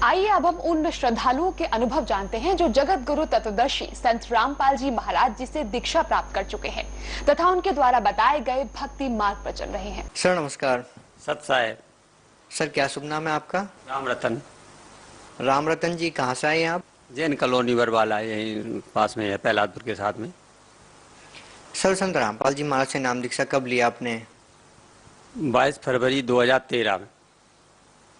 आइए अब हम उन श्रद्धालुओं के अनुभव जानते हैं जो जगत गुरु तत्वदर्शी संत रामपाल जी महाराज जी से दीक्षा प्राप्त कर चुके हैं तथा उनके द्वारा बताए गए भक्ति मार्ग पर चल रहे हैं। सर नमस्कार। सत साहेब। सर क्या शुभ नाम है आपका? राम रतन। राम रतन जी कहाँ से आए हैं आप? जैन कॉलोनी बरवाला यहीं पास में है, पहलादपुर के साथ में। सर संत रामपाल जी महाराज से नाम दीक्षा कब लिया आपने? 22 फरवरी 2013 में।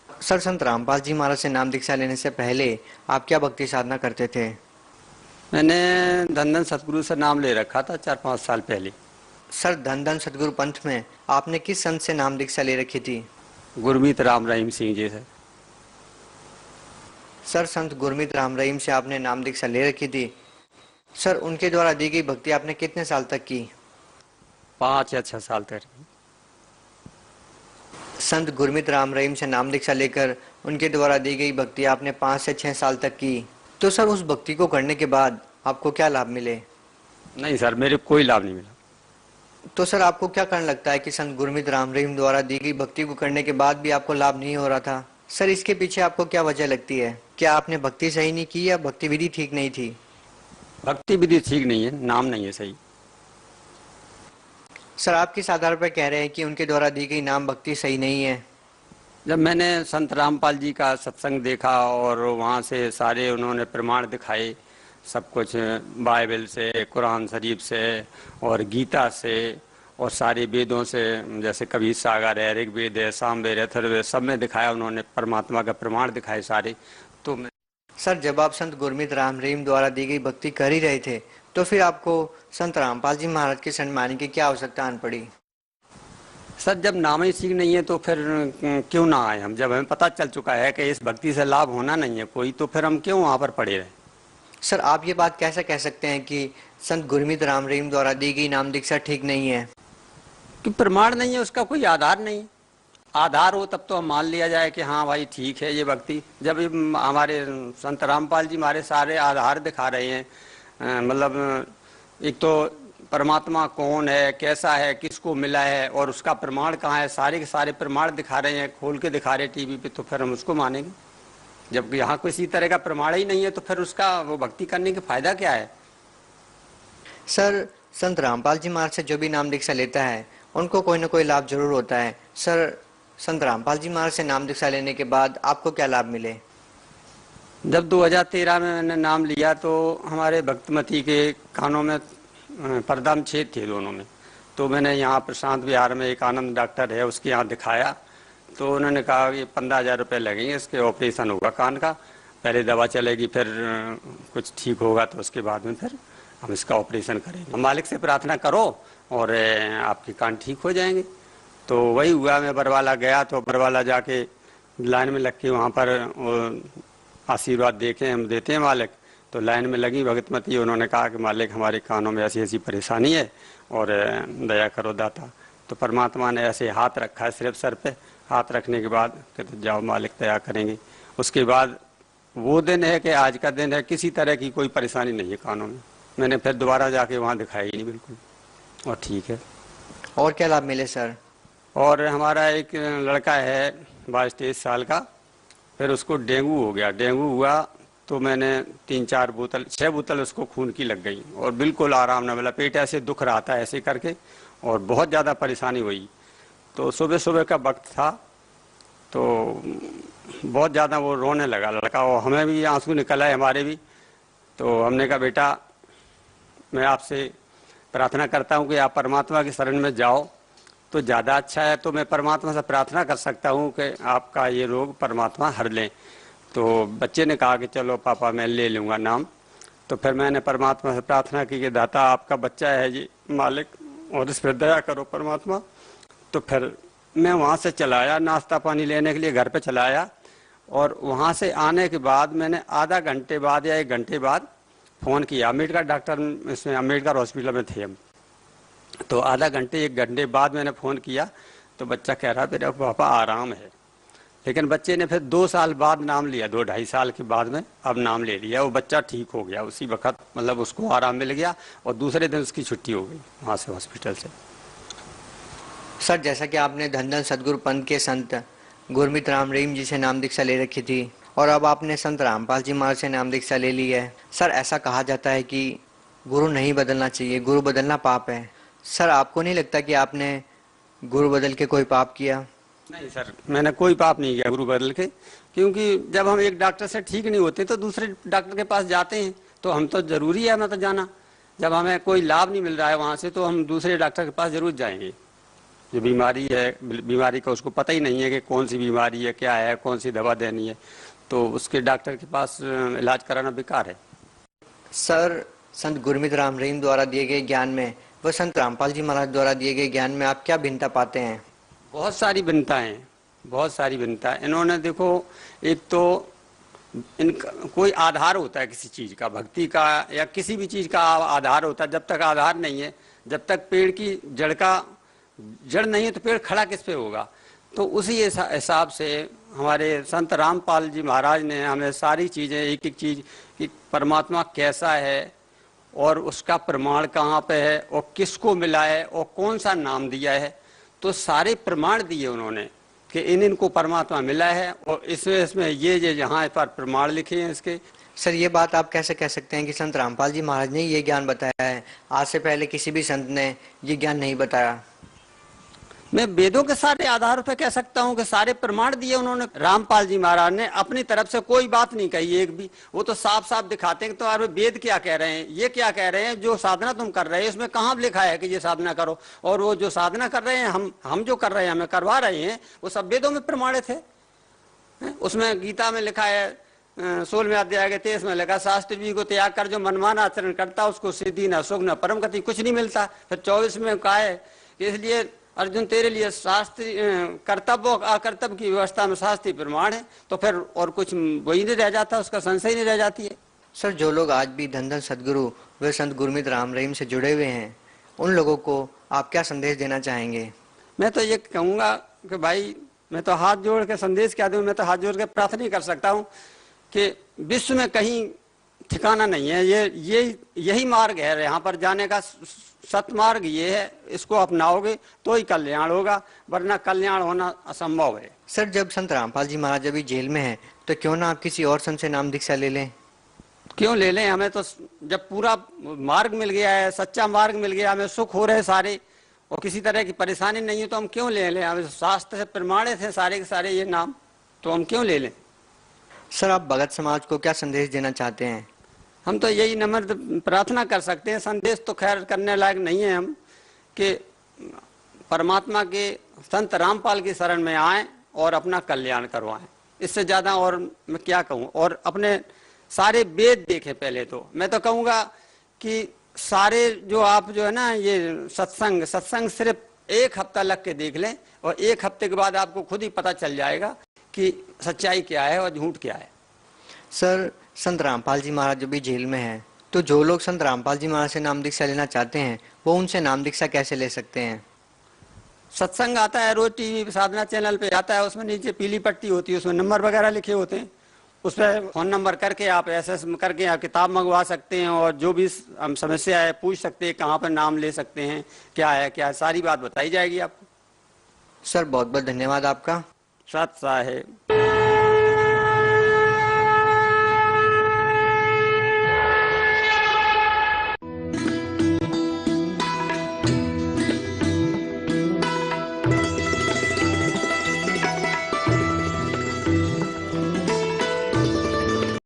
सर संत रामपाल जी महाराज से नाम दीक्षा लेने से पहले आप क्या भक्ति साधना करते थे? मैंने धन धन सतगुरु से नाम ले रखा था 4-5 साल पहले। सर धन धन सतगुरु पंथ में आपने किस संत से नाम दीक्षा ले रखी थी? गुरमीत राम रहीम सिंह जी से। सर संत गुरमीत राम रहीम से आपने नाम दीक्षा ले रखी थी। सर उनके द्वारा दी गई भक्ति आपने कितने साल तक की? 5 या 6 साल तक। संत गुरमीत राम रहीम से नाम दीक्षा लेकर उनके द्वारा दी गई भक्ति आपने 5 से 6 साल तक की। तो सर उस भक्ति को करने के बाद आपको क्या लाभ मिले? नहीं सर, मेरे कोई लाभ नहीं मिला। तो सर आपको क्या कारण लगता है कि संत गुरमीत राम रहीम द्वारा दी गई भक्ति को करने के बाद भी आपको लाभ नहीं हो रहा था? सर इसके पीछे आपको क्या वजह लगती है? क्या आपने भक्ति सही नहीं की या भक्ति विधि ठीक नहीं थी? भक्ति विधि ठीक नहीं है, नाम नहीं है सही। सर आप किस आधार पर कह रहे हैं कि उनके द्वारा दी गई नाम भक्ति सही नहीं है? जब मैंने संत रामपाल जी का सत्संग देखा और वहाँ से सारे उन्होंने प्रमाण दिखाए, सब कुछ बाइबल से, कुरान शरीफ से और गीता से और सारे वेदों से, जैसे कबीर सागर है, ऋग्वेद है, सामवेद है, अथर्ववेद, सब में दिखाया उन्होंने, परमात्मा का प्रमाण दिखाए सारे। तो मैं सर जब आप संत गुरमीत राम रहीम द्वारा दी गई भक्ति कर ही रहे थे तो फिर आपको संत रामपाल जी महाराज की शरण मानने की क्या आवश्यकता आन पड़ी? सर जब नाम ही ठीक नहीं है तो फिर क्यों ना आए हम? जब हमें पता चल चुका है कि इस भक्ति से लाभ होना नहीं है कोई, तो फिर हम क्यों वहाँ पर पड़े रहे? सर आप ये बात कैसे कह सकते हैं कि संत गुरमीत राम रहीम द्वारा दी गई नाम दीक्षा ठीक नहीं है? कि प्रमाण नहीं है, उसका कोई आधार नहीं है। आधार हो तब तो हम मान लिया जाए कि हाँ भाई ठीक है ये भक्ति। जब हमारे संत रामपाल जी हमारे सारे आधार दिखा रहे हैं, मतलब एक तो परमात्मा कौन है, कैसा है, किसको मिला है और उसका प्रमाण कहाँ है, सारे के सारे प्रमाण दिखा रहे हैं, खोल के दिखा रहे हैं टीवी पे, तो फिर हम उसको मानेंगे। जब यहाँ किसी तरह का प्रमाण ही नहीं है तो फिर उसका वो भक्ति करने का फायदा क्या है? सर संत रामपाल जी महाराज से जो भी नाम दीक्षा लेता है उनको कोई ना कोई लाभ जरूर होता है। सर संत रामपाल जी महाराज से नाम दीक्षा लेने के बाद आपको क्या लाभ मिले? जब 2013 में मैंने नाम लिया तो हमारे भक्तमती के कानों में पर्दा में छेद थे दोनों में। तो मैंने यहाँ प्रशांत विहार में एक आनंद डॉक्टर है उसके यहाँ दिखाया, तो उन्होंने कहा कि 15,000 रुपये लगेंगे, इसके ऑपरेशन होगा कान का, पहले दवा चलेगी, फिर कुछ ठीक होगा तो उसके बाद में फिर हम इसका ऑपरेशन करेंगे। मालिक से प्रार्थना करो और आपके कान ठीक हो जाएंगे। तो वही हुआ। मैं बरवाला गया तो बरवाला जाके लाइन में लग के वहाँ पर आशीर्वाद देखे हम देते हैं मालिक। तो लाइन में लगी भगतमती, उन्होंने कहा कि मालिक हमारे कानों में ऐसी ऐसी परेशानी है और दया करो दाता। तो परमात्मा ने ऐसे हाथ रखा है सिर्फ सर पे, हाथ रखने के बाद कहते जाओ मालिक दया करेंगे। उसके बाद वो दिन है कि आज का दिन है, किसी तरह की कोई परेशानी नहीं है कानों में। मैंने फिर दोबारा जाके वहाँ दिखाई नहीं बिल्कुल, और ठीक है। और क्या लाभ मिले सर? और हमारा एक लड़का है 22-23 साल का, फिर उसको डेंगू हो गया। डेंगू हुआ तो मैंने 3-4 बोतल 6 बोतल उसको खून की लग गई और बिल्कुल आराम न मिला। पेट ऐसे दुख रहा था ऐसे करके और बहुत ज़्यादा परेशानी हुई। तो सुबह सुबह का वक्त था तो बहुत ज़्यादा वो रोने लगा लड़का, और हमें भी आंसू निकल आए हमारे भी। तो हमने कहा बेटा मैं आपसे प्रार्थना करता हूँ कि आप परमात्मा की शरण में जाओ तो ज़्यादा अच्छा है। तो मैं परमात्मा से प्रार्थना कर सकता हूँ कि आपका ये रोग परमात्मा हर लें। तो बच्चे ने कहा कि चलो पापा मैं ले लूँगा नाम। तो फिर मैंने परमात्मा से प्रार्थना की कि दाता आपका बच्चा है जी मालिक, और इस पर दया करो परमात्मा। तो फिर मैं वहाँ से चला आया नाश्ता पानी लेने के लिए, घर पे चला आया। और वहाँ से आने के बाद मैंने आधा घंटे बाद या 1 घंटे बाद फ़ोन किया। अम्बेडकर डॉक्टर इसमें अम्बेडकर हॉस्पिटल में थे हम। तो आधा घंटे 1 घंटे बाद मैंने फ़ोन किया तो बच्चा कह रहा मेरा पापा आराम है। लेकिन बच्चे ने फिर 2 साल बाद नाम लिया, 2-2.5 साल के बाद में अब नाम ले लिया। वो बच्चा ठीक हो गया उसी वक्त, मतलब उसको आराम मिल गया और दूसरे दिन उसकी छुट्टी हो गई वहाँ से हॉस्पिटल से। सर जैसा कि आपने धन धन सदगुरु पंथ के संत गुरमीत राम रहीम जी से नाम दीक्षा ले रखी थी और अब आपने संत रामपाल जी महाराज से नाम दीक्षा ले ली है। सर, ऐसा कहा जाता है कि गुरु नहीं बदलना चाहिए, गुरु बदलना पाप है। सर, आपको नहीं लगता कि आपने गुरु बदल के कोई पाप किया? नहीं सर, मैंने कोई पाप नहीं किया गुरु बदल के, क्योंकि जब हम एक डॉक्टर से ठीक नहीं होते तो दूसरे डॉक्टर के पास जाते हैं, तो हम तो जरूरी है हमें तो जाना। जब हमें कोई लाभ नहीं मिल रहा है वहाँ से तो हम दूसरे डॉक्टर के पास जरूर जाएंगे। जो बीमारी है, बीमारी का उसको पता ही नहीं है कि कौन सी बीमारी है, क्या है, कौन सी दवा देनी है, तो उसके डॉक्टर के पास इलाज कराना बेकार है। सर, संत गुरमीत राम रहीम द्वारा दिए गए ज्ञान में व संत रामपाल जी महाराज द्वारा दिए गए ज्ञान में आप क्या भिन्नता पाते हैं? बहुत सारी भिन्नता है, बहुत सारी भिन्नता है। इन्होंने देखो, एक तो इनका कोई आधार होता है किसी चीज का, भक्ति का या किसी भी चीज का आधार होता है। जब तक आधार नहीं है, जब तक पेड़ की जड़ नहीं है तो पेड़ खड़ा किस पे होगा। तो उसी हिसाब से हमारे संत रामपाल जी महाराज ने हमें सारी चीजें, एक एक चीज कि परमात्मा कैसा है और उसका प्रमाण कहाँ पे है और किसको मिला है और कौन सा नाम दिया है, तो सारे प्रमाण दिए उन्होंने कि इनको परमात्मा मिला है और इसमें ये यहाँ पर प्रमाण लिखे हैं इसके। सर, ये बात आप कैसे कह सकते हैं कि संत रामपाल जी महाराज ने ये ज्ञान बताया है, आज से पहले किसी भी संत ने ये ज्ञान नहीं बताया? मैं वेदों के सारे आधार पर कह सकता हूँ कि सारे प्रमाण दिए उन्होंने। रामपाल जी महाराज ने अपनी तरफ से कोई बात नहीं कही एक भी, वो तो साफ साफ दिखाते हैं कि तो वेद क्या कह रहे हैं, ये क्या कह रहे हैं, जो साधना तुम कर रहे हैं उसमें कहाँ लिखा है कि ये साधना करो, और वो जो साधना कर रहे हैं हम जो कर रहे हैं, हमें करवा रहे हैं, वो सब वेदों में प्रमाणित है। उसमें गीता में लिखा है 16वें अध्याय के 23 में लिखा, शास्त्र जी को त्याग कर जो मनमाना आचरण करता उसको सिद्धि न सुख न परम गति कुछ नहीं मिलता। फिर 24 में कहा है कि इसलिए अर्जुन तेरे लिए शास्त्र कर्तव्य और अकर्तव्य की व्यवस्था में शास्त्रीय प्रमाण है, तो फिर और कुछ वही नहीं रह जाता, उसका संशय नहीं रह जाती है। सर, जो लोग आज भी धन धन सदगुरु व संत गुरमीत राम रहीम से जुड़े हुए हैं, उन लोगों को आप क्या संदेश देना चाहेंगे? मैं तो ये कहूँगा कि भाई, मैं तो हाथ जोड़ के संदेश क्या दूँ, मैं तो हाथ जोड़ के प्रार्थना कर सकता हूँ कि विश्व में कहीं ठिकाना नहीं है, यही मार्ग है यहाँ पर जाने का, सतमार्ग ये है, इसको अपनाओगे तो ही कल्याण होगा, वरना कल्याण होना असंभव है। सर, जब संत रामपाल जी महाराज अभी जेल में हैं, तो क्यों ना आप किसी और संत से नाम दीक्षा ले लें? क्यों ले लें, हमें तो जब पूरा मार्ग मिल गया है, सच्चा मार्ग मिल गया, हमें सुख हो रहे सारे और किसी तरह की परेशानी नहीं है, तो हम क्यों ले लें? हमें शास्त्र से प्रमाणित है सारे के सारे ये नाम, तो हम क्यों ले लें? सर, आप भगत समाज को क्या संदेश देना चाहते हैं? हम तो यही नम्र प्रार्थना कर सकते हैं, संदेश तो खैर करने लायक नहीं है हम, कि परमात्मा के संत रामपाल की शरण में आएं और अपना कल्याण करवाएं। इससे ज्यादा और मैं क्या कहूँ। और अपने सारे वेद देखें पहले तो। मैं तो कहूँगा कि सारे जो आप जो है ना ये सत्संग सिर्फ 1 हफ्ता लग के देख लें, और 1 हफ्ते के बाद आपको खुद ही पता चल जाएगा कि सच्चाई क्या है और झूठ क्या है। सर, संत रामपाल जी महाराज जो भी जेल में हैं, तो जो लोग संत रामपाल जी महाराज से नाम दीक्षा लेना चाहते हैं, वो उनसे नाम दीक्षा कैसे ले सकते हैं? सत्संग आता है रोज टीवी साधना चैनल पे आता है, उसमें नीचे पीली पट्टी होती है, उसमें नंबर वगैरह लिखे होते हैं, उस पर फोन नंबर करके आप एसएस करके आप किताब मंगवा सकते हैं और जो भी समस्या है पूछ सकते हैं, कहाँ पर नाम ले सकते हैं, क्या है सारी बात बताई जाएगी आपको। सर, बहुत बहुत धन्यवाद आपका। सत साहेब।